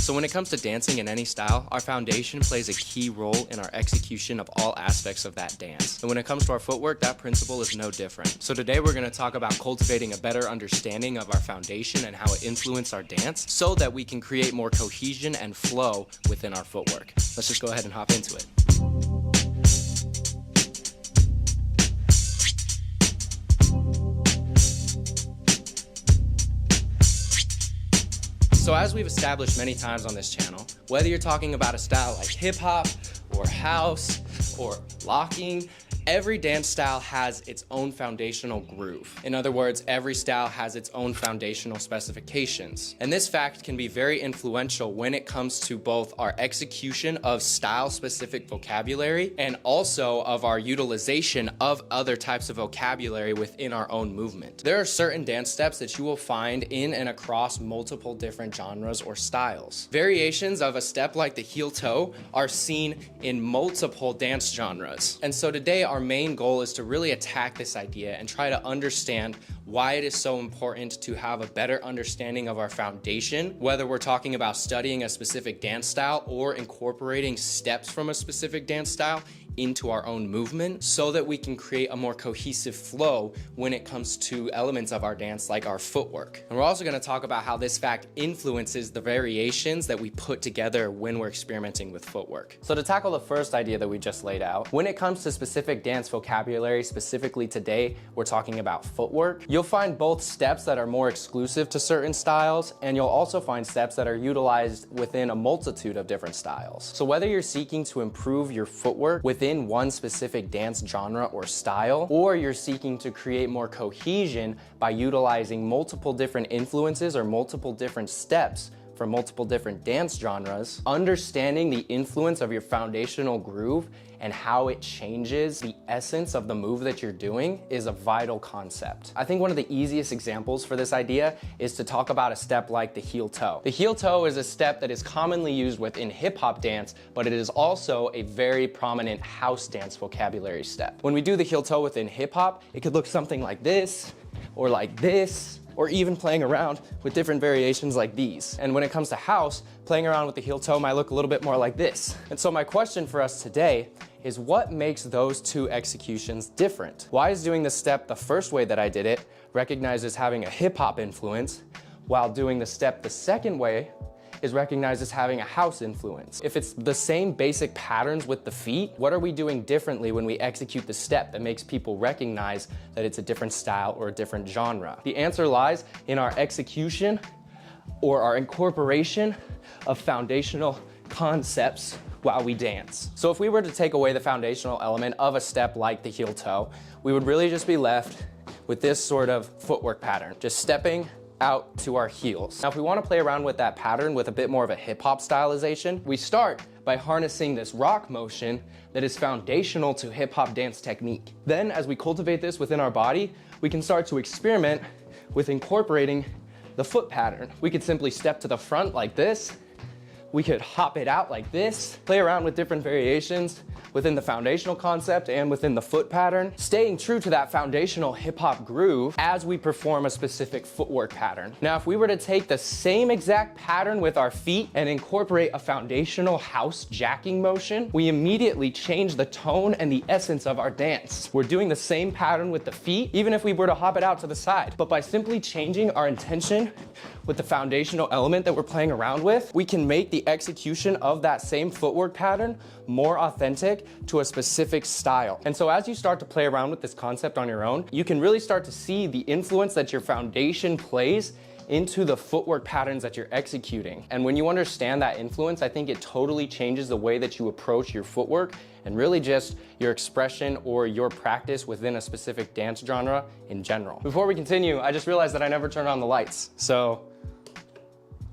So when it comes to dancing in any style, our foundation plays a key role in our execution of all aspects of that dance. And when it comes to our footwork, that principle is no different. So today we're going to talk about cultivating a better understanding of our foundation and how it influences our dance so that we can create more cohesion and flow within our footwork. Let's just go ahead and hop into it. So as we've established many times on this channel, whether you're talking about a style like hip hop or house or locking, every dance style has its own foundational groove. In other words, every style has its own foundational specifications. And this fact can be very influential when it comes to both our execution of style-specific vocabulary and also of our utilization of other types of vocabulary within our own movement. There are certain dance steps that you will find in and across multiple different genres or styles. Variations of a step like the heel toe are seen in multiple dance genres. And so today, our main goal is to really attack this idea and try to understand why it is so important to have a better understanding of our foundation, whether we're talking about studying a specific dance style or incorporating steps from a specific dance style into our own movement so that we can create a more cohesive flow when it comes to elements of our dance like our footwork. And we're also going to talk about how this fact influences the variations that we put together when we're experimenting with footwork. So to tackle the first idea that we just laid out, when it comes to specific dance vocabulary, specifically today, we're talking about footwork, you'll find both steps that are more exclusive to certain styles, and you'll also find steps that are utilized within a multitude of different styles. So whether you're seeking to improve your footwork within one specific dance genre or style, or you're seeking to create more cohesion by utilizing multiple different influences or multiple different steps from multiple different dance genres, understanding the influence of your foundational groove and how it changes the essence of the move that you're doing is a vital concept. I think one of the easiest examples for this idea is to talk about a step like the heel toe. The heel toe is a step that is commonly used within hip hop dance, but it is also a very prominent house dance vocabulary step. When we do the heel toe within hip hop, it could look something like this, or like this, or even playing around with different variations like these. And when it comes to house, playing around with the heel toe might look a little bit more like this. And so my question for us today is what makes those two executions different? Why is doing this step the first way that I did it recognized as having a hip hop influence, while doing the step the second way is recognized as having a house influence? If it's the same basic patterns with the feet, what are we doing differently when we execute the step that makes people recognize that it's a different style or a different genre? The answer lies in our execution or our incorporation of foundational concepts while we dance. So if we were to take away the foundational element of a step like the heel toe, we would really just be left with this sort of footwork pattern, just stepping out to our heels. Now, if we want to play around with that pattern with a bit more of a hip hop stylization, we start by harnessing this rock motion that is foundational to hip hop dance technique. Then, as we cultivate this within our body, we can start to experiment with incorporating the foot pattern. We could simply step to the front like this. We could hop it out like this, play around with different variations within the foundational concept and within the foot pattern, staying true to that foundational hip-hop groove as we perform a specific footwork pattern. Now, if we were to take the same exact pattern with our feet and incorporate a foundational house jacking motion, we immediately change the tone and the essence of our dance. We're doing the same pattern with the feet, even if we were to hop it out to the side. But by simply changing our intention with the foundational element that we're playing around with, we can make the execution of that same footwork pattern more authentic to a specific style. And so as you start to play around with this concept on your own, you can really start to see the influence that your foundation plays into the footwork patterns that you're executing. And when you understand that influence, I think it totally changes the way that you approach your footwork and really just your expression or your practice within a specific dance genre in general. Before we continue, I just realized that I never turned on the lights. So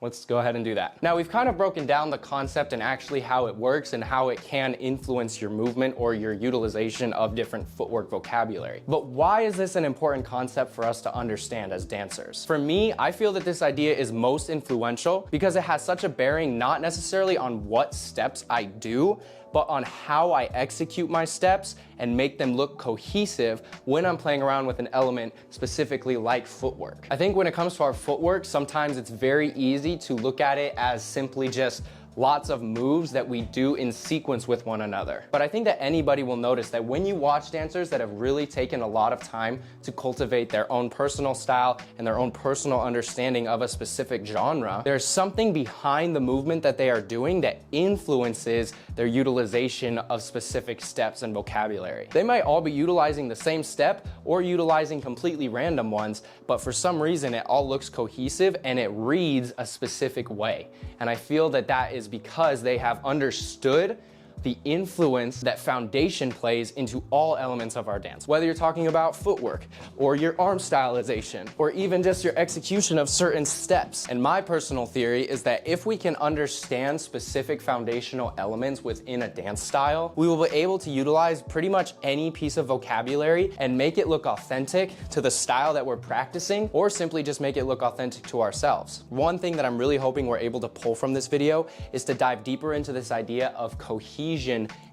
let's go ahead and do that. Now, we've kind of broken down the concept and actually how it works and how it can influence your movement or your utilization of different footwork vocabulary. But why is this an important concept for us to understand as dancers? For me, I feel that this idea is most influential because it has such a bearing not necessarily on what steps I do, but on how I execute my steps and make them look cohesive when I'm playing around with an element specifically like footwork. I think when it comes to our footwork, sometimes it's very easy to look at it as simply just lots of moves that we do in sequence with one another. But I think that anybody will notice that when you watch dancers that have really taken a lot of time to cultivate their own personal style and their own personal understanding of a specific genre, there's something behind the movement that they are doing that influences their utilization of specific steps and vocabulary. They might all be utilizing the same step or utilizing completely random ones, but for some reason it all looks cohesive and it reads a specific way. And I feel that that is because they have understood the influence that foundation plays into all elements of our dance. Whether you're talking about footwork or your arm stylization or even just your execution of certain steps. And my personal theory is that if we can understand specific foundational elements within a dance style, we will be able to utilize pretty much any piece of vocabulary and make it look authentic to the style that we're practicing, or simply just make it look authentic to ourselves. One thing that I'm really hoping we're able to pull from this video is to dive deeper into this idea of cohesion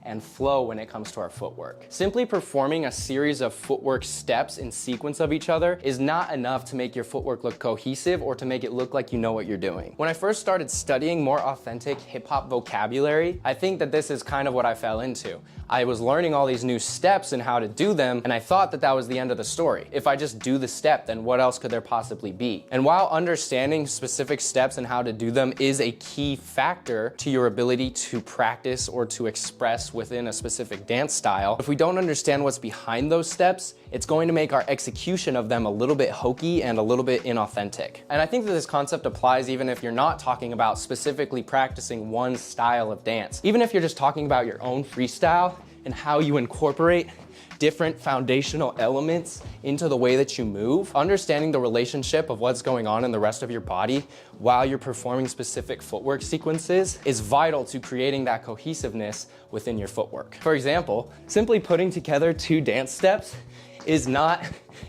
and flow when it comes to our footwork. Simply performing a series of footwork steps in sequence of each other is not enough to make your footwork look cohesive or to make it look like you know what you're doing. When I first started studying more authentic hip-hop vocabulary, I think that this is kind of what I fell into. I was learning all these new steps and how to do them, and I thought that that was the end of the story. If I just do the step, then what else could there possibly be? And while understanding specific steps and how to do them is a key factor to your ability to practice or to express within a specific dance style, if we don't understand what's behind those steps, it's going to make our execution of them a little bit hokey and a little bit inauthentic. And I think that this concept applies even if you're not talking about specifically practicing one style of dance. Even if you're just talking about your own freestyle and how you incorporate different foundational elements into the way that you move, understanding the relationship of what's going on in the rest of your body while you're performing specific footwork sequences is vital to creating that cohesiveness within your footwork. For example, simply putting together 2 dance steps is not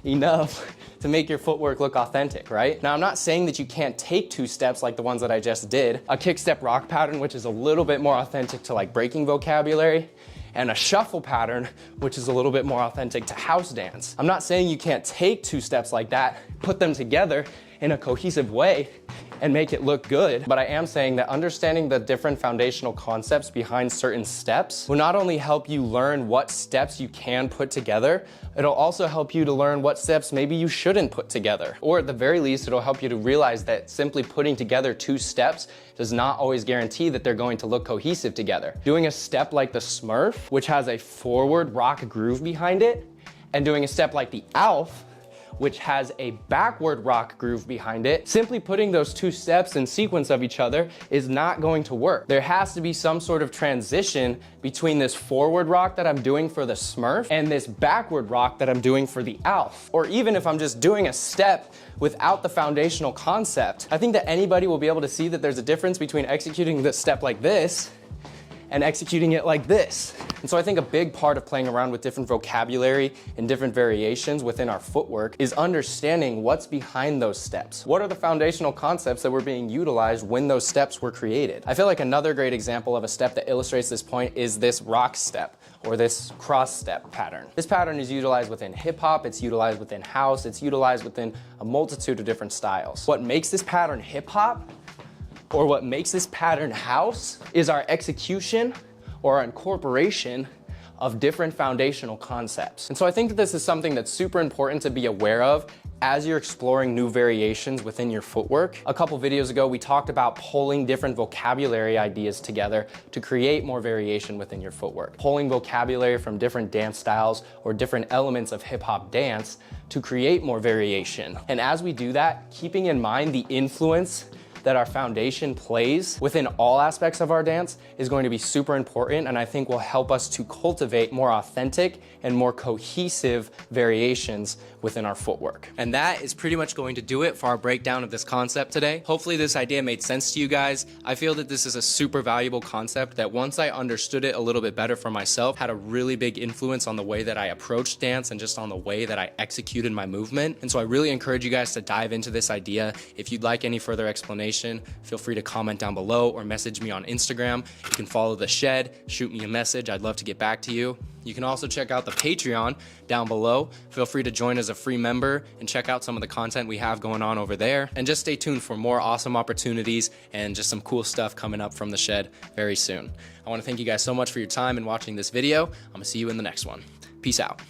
enough to make your footwork look authentic, right? Now, I'm not saying that you can't take 2 steps like the ones that I just did, a kick step rock pattern, which is a little bit more authentic to like breaking vocabulary, and a shuffle pattern, which is a little bit more authentic to house dance. I'm not saying you can't take 2 steps like that, put them together in a cohesive way, and make it look good, but I am saying that understanding the different foundational concepts behind certain steps will not only help you learn what steps you can put together, it'll also help you to learn what steps maybe you shouldn't put together. Or at the very least, it'll help you to realize that simply putting together 2 steps does not always guarantee that they're going to look cohesive together. Doing a step like the Smurf, which has a forward rock groove behind it, and doing a step like the Alf, which has a backward rock groove behind it, simply putting those 2 steps in sequence of each other is not going to work. There has to be some sort of transition between this forward rock that I'm doing for the Smurf and this backward rock that I'm doing for the Alf. Or even if I'm just doing a step without the foundational concept, I think that anybody will be able to see that there's a difference between executing this step like this and executing it like this. And so I think a big part of playing around with different vocabulary and different variations within our footwork is understanding what's behind those steps. What are the foundational concepts that were being utilized when those steps were created? I feel like another great example of a step that illustrates this point is this rock step, or this cross step pattern. This pattern is utilized within hip hop, it's utilized within house, it's utilized within a multitude of different styles. What makes this pattern hip hop, or what makes this pattern house, is our execution or our incorporation of different foundational concepts. And so I think that this is something that's super important to be aware of as you're exploring new variations within your footwork. A couple videos ago, we talked about pulling different vocabulary ideas together to create more variation within your footwork. Pulling vocabulary from different dance styles or different elements of hip hop dance to create more variation. And as we do that, keeping in mind the influence that our foundation plays within all aspects of our dance is going to be super important, and I think will help us to cultivate more authentic and more cohesive variations within our footwork. And that is pretty much going to do it for our breakdown of this concept today. Hopefully this idea made sense to you guys. I feel that this is a super valuable concept that once I understood it a little bit better for myself, had a really big influence on the way that I approached dance and just on the way that I executed my movement. And so I really encourage you guys to dive into this idea. If you'd like any further explanation information, feel free to comment down below or message me on Instagram. You can follow The Shed, shoot me a message. I'd love to get back to you. You can also check out the Patreon down below. Feel free to join as a free member and check out some of the content we have going on over there. And just stay tuned for more awesome opportunities and just some cool stuff coming up from The Shed very soon. I want to thank you guys so much for your time and watching this video. I'm gonna see you in the next one. Peace out.